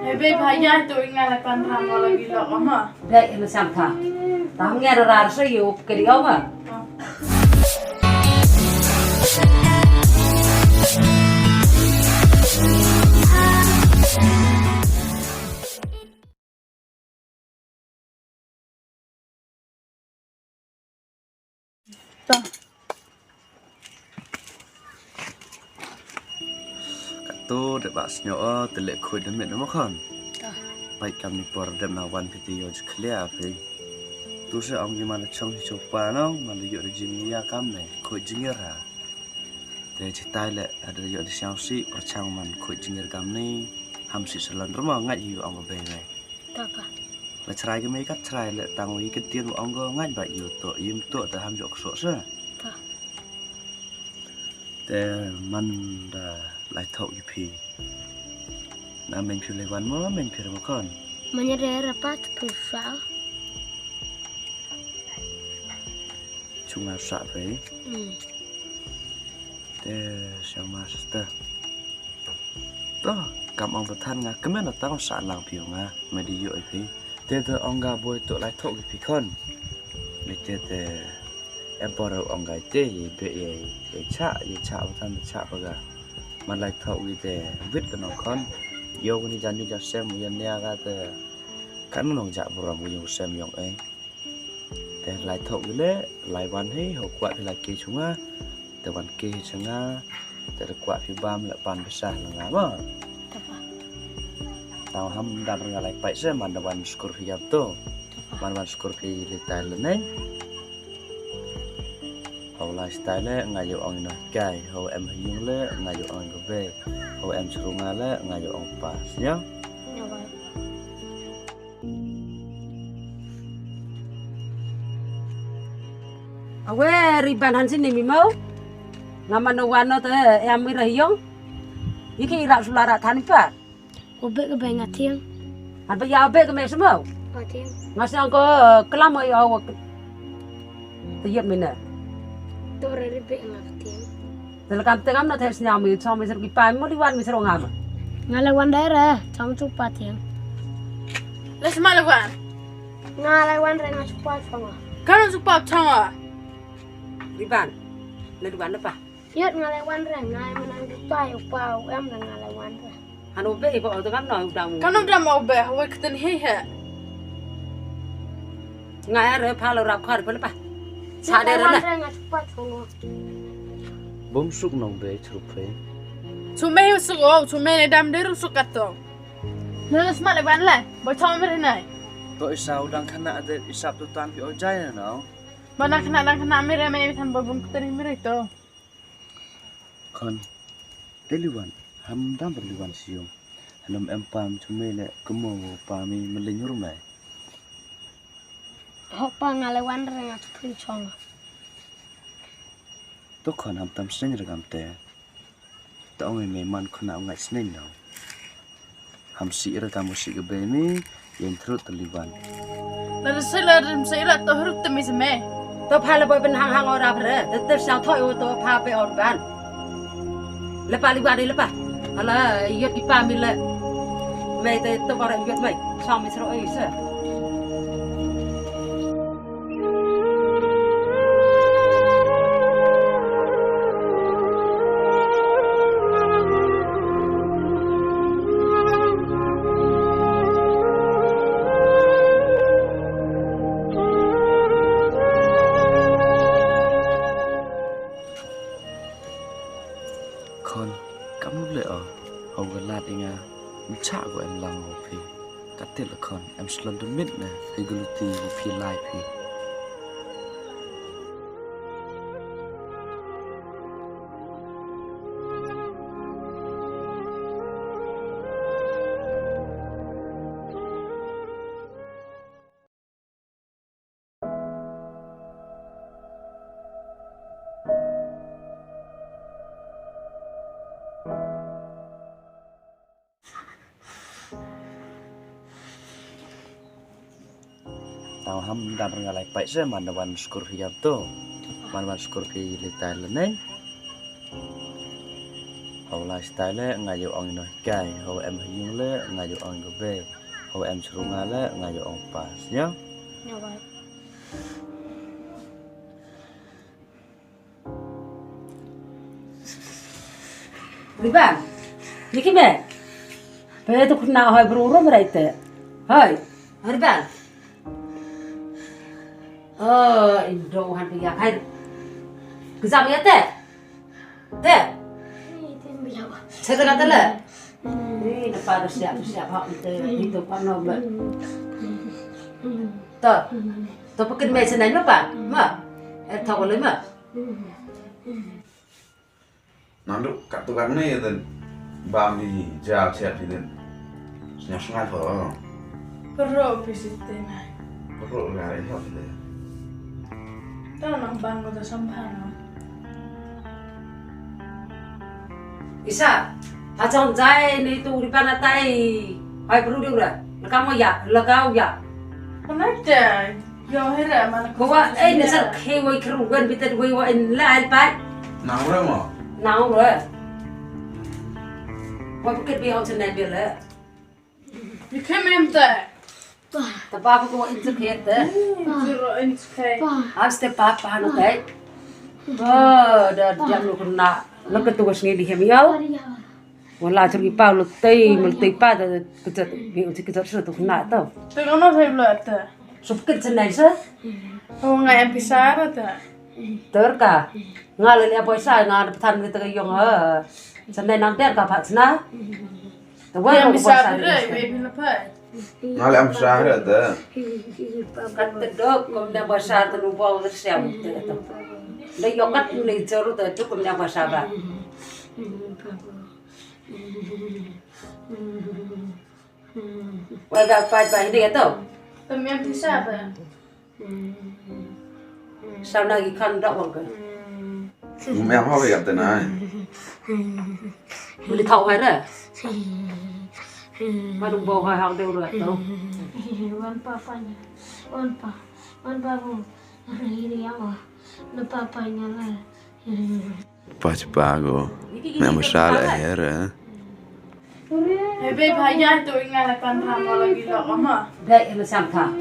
Hebe bahaya tu ingat lepas tanggal lagi lah, mama. Đây là xem thả. Tao không nghe ra sao yêu cái điều mà. Tu dapat senyawa telek kuat demi nama kan. Baik kami por dem nawan video clear api. Tu se om gimana cong coba nong mana yuk rejim ya kami kuat jingir ha. Te cerita le ada yuk di siasi percang man kuat jingir kami hamsi selan rumah ngat yuk om bebe. Apa? Le cerai kami kat cerai le tangwi ketian om go ngat baik yuk tu yum tu te ham yuk sok se. Te man dah lại thâu như phi, na mình phi lấy quán mớ mình phi làm con. Mình nhớ rapat phi sao? Chúng là sợ vậy. Thế sao mà sister? Đó, cầm ông vật thân ngà, cái mấy là tao sợ lòng phiêu ngà, mày đi dội phi. Thế thôi ông gà bôi tụi lại thâu như phi con. Lấy thế em bỏ đầu ông gái tê bị chạ vật thân chạ vào gà. Mà lại thâu như thế viết cái nó con yêu cái dân như xem một dân nè cái thế cắn nó dạ vào một dùng xem dùng ấy thế lại thâu như thế lại bán hết hậu quả thì lại kia chúng á từ bán kia chúng á từ quả phía bam lại bán phía xa là ngã mà tao ham đam ra lại phải xem mà bán scorpio to bán scorpio lên tay lên đấy hậu lifestyle ngay dù ông nói cay hậu em hiung lệ ngay dù ông có về hậu em sung ngay lệ ngay dù ông pass nhá Awe riban hansin ni mimau. Ngaman wano te em mi rahyong. Iki rak sulara than pa. Obe ke bengat tiang. Han pa ya obe ke me semau. Tiang. Ngasang ko kelam ai aw. Te yet mina. Tore ribe ngat tiang. Telakam tengam na tes nyam mi chom mi ser ki pa mo liwan mi ser ngam. Ngalawan daerah, chom cupa tiang. Les malawan. Ngalawan renga cupa chonga. Kan supak chonga. Riban. Le duan pa. Yot ngalawan renga menang cupa upa em dan ngalawan renga. Han obe ibo tengam no udang. Kan udah mau be, awak keten hehe. Ngai re pa lo rap khar pa. Sa de Ngalawan ra. renga cupa chonga. bấm súc nồng về chụp phê Cuma hiu suko, cuma ni dam deru suka tu. Les malawan lah, bocor macam ni. tội sao đang khăn nạ để sắp tụi toàn bị ôi chay rồi nó Mana kena mere me than babung keten mere tu. con tế liwan ham đam bật liwan siêu làm em pam chúng mày lại cứ mò pam mình linh hồn này Hopa ngalawan renga cupa chonga. tôi còn ham tâm sinh ra cảm té tao người mày man con nào ngại sinh nào ham sĩ ra cảm sĩ cái bé mi yên thốt tự liwan Lalu saya tu huruf temi semai. To pa le boy ben hang ora pre. Te sang thoi o to pa pe or ban. Le pa liwan đi le pa. Ala yot ki pa mi le. Mày te to bara yot mày. Sang mi sro ai sa. con cắm lúc lệ ở hầu gần lạt anh à mình chạ của em lăng hồ phi cắt tiết là con em slần đôi mít nè hay gluti của phi lai phi tao ham đam ra lại phải xem màวันscorpio toวันscorpio lên tay lên đấy hầu lifestyle lẽ ngay dù ông nói cay hầu em hình lẽ ngay dù ông có về hầu em sung ngay lẽ ngay dù ông pass nhá Ya baik. Riban, ni kime? Pe tu kena hai berurut mereka. Hai, Riban. Indo han pergi hai. Kezam ya teh? Teh? Ini tim ya baik. Saya tak kata lah. Ni depan siap hak itu pano ber. Tu, tu pakai mesin ni apa? Ma, tahu boleh ma? Nanduk kat tukang ni dan bam di jauh siap di dan senyap sengat apa? Perlu visitina. Perlu lari hot dia. Tahu nak bangun tu sampai. Isa, hajang jai ni tu riban atai. Hai perlu dia ura. Lekau ya, lekau ya. Kenapa? Yo hera mana? Bawa ni sar kewai kerugan bitar bawa in lain pat. Nang orang mau? Nau rồi. Bawa pakai biar orang senang biar lah. Vi kommer inte. Tapi apa kau interket dah? Zero inskay. Harus tepat pahan okey. Dah jam lu kena. Lu ketugas ni di hemiau. Wala curi pau lu multi pa dah kejar biar uji kejar sudah kena tau. Tengok nak saya belum. Supket senang sah. Oh nggak pisar ada. Terka. Ngalih ni apa sah ngal pesan kita kayong senang nanti ada apa sana. Tahu Yang apa pisar sah ada, baby lepas. Ngalih am sah ada. Kata dok, kau dah besar tu lupa udah siap tu. Dah yokat ni jauh tu kau dah besar bah. Wajah apa ini kata? Tapi yang pisar ada. Sana ikan dak bang kan? Mẹ hoa về gặp tên này. Boleh tahu hai dah? Madung bau hai hang dia udah tahu. Wan papanya. Wan papu. Ini yang na papanya lah. Pas bago. Mẹ mà sao lại hết rồi? Hey babe, hayat tu ingat akan ramai lagi lah, mama. Dek ini samta.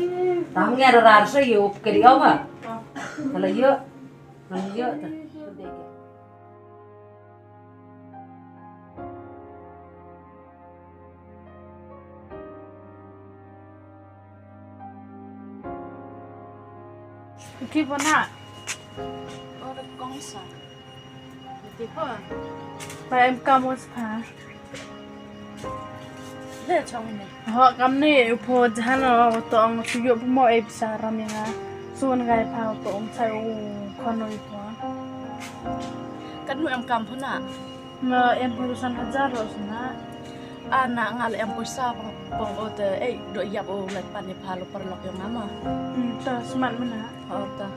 Tahu ni ada rasa yuk kerja apa? Kalau yuk tu. Okey, mana? Orang kongsa. Tiba. Bayam kamu sekarang. Lihat cang ini. Họ cắm nè, phô hắn nó tông sử dụng mọi em xả ra miếng á, xuân gai phao tông sai con nói quá. Kan nu em kampun na. Mà em perusan hajar rồi sana. Anak ngal em pusa pong ote do yap o let pan ni palo perlok yang nama. Ta smart mana? Orta.